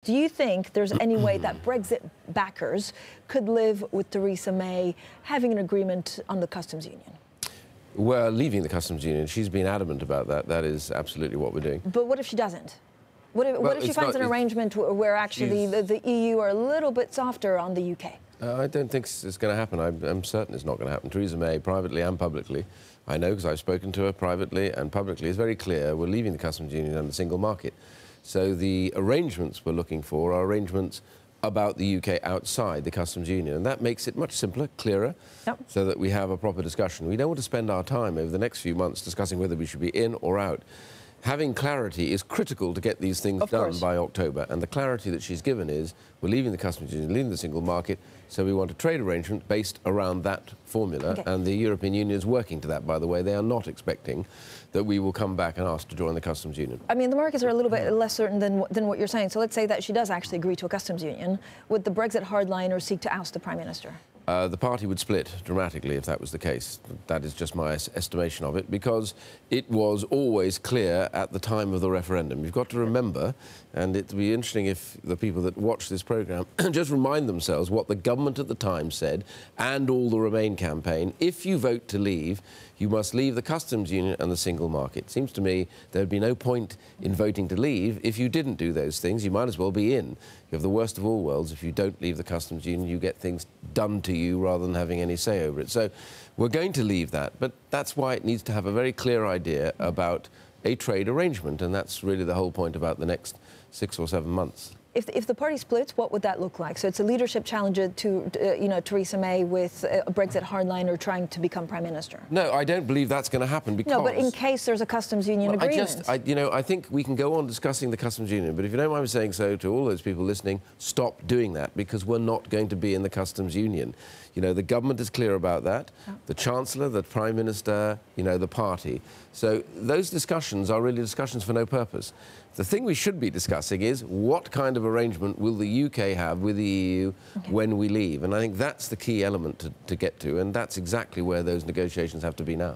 Do you think there's any way that Brexit backers could live with Theresa May having an agreement on the customs union? We're leaving the customs union. She's been adamant about that. That is absolutely what we're doing. But what if she doesn't? What if she finds an arrangement where actually the EU are a little bit softer on the UK? I don't think it's going to happen. I'm certain it's not going to happen. Theresa May, privately and publicly, I know because I've spoken to her privately and publicly, is very clear we're leaving the customs union and the single market. So the arrangements we're looking for are arrangements about the UK outside the customs union, and that makes it much simpler, clearer, so that we have a proper discussion. We don't want to spend our time over the next few months discussing whether we should be in or out. Having clarity is critical to get these things done by October, and the clarity that she's given is we're leaving the customs union, leaving the single market, so we want a trade arrangement based around that formula, and the European Union is working to that, by the way. They are not expecting that we will come back and ask to join the customs union. I mean, the markets are a little bit less certain than what you're saying, so let's say that she does actually agree to a customs union. Would the Brexit hardliners seek to oust the Prime Minister? The party would split dramatically if that was the case. That is just my estimation of it, because it was always clear at the time of the referendum. You've got to remember, and it'd be interesting if the people that watch this programme just remind themselves what the government at the time said and all the Remain campaign. If you vote to leave, you must leave the customs union and the single market. It seems to me there'd be no point in voting to leave if you didn't do those things. You might as well be in. You have the worst of all worlds. If you don't leave the customs union, you get things done to you rather than having any say over it. So we're going to leave that, but that's why it needs to have a very clear idea about a trade arrangement, and that's really the whole point about the next 6 or 7 months. If the party splits, what would that look like? So it's a leadership challenge to Theresa May with a Brexit hardliner trying to become Prime Minister. No, I don't believe that's going to happen because... No, but in case there's a customs union agreement. I think we can go on discussing the customs union, but if you don't mind me saying so to all those people listening, stop doing that, because we're not going to be in the customs union. You know, the government is clear about that. The Chancellor, the Prime Minister, the party. So those discussions are really discussions for no purpose. The thing we should be discussing is what kind of arrangement will the UK have with the EU when we leave? And I think that's the key element to get to, and that's exactly where those negotiations have to be now.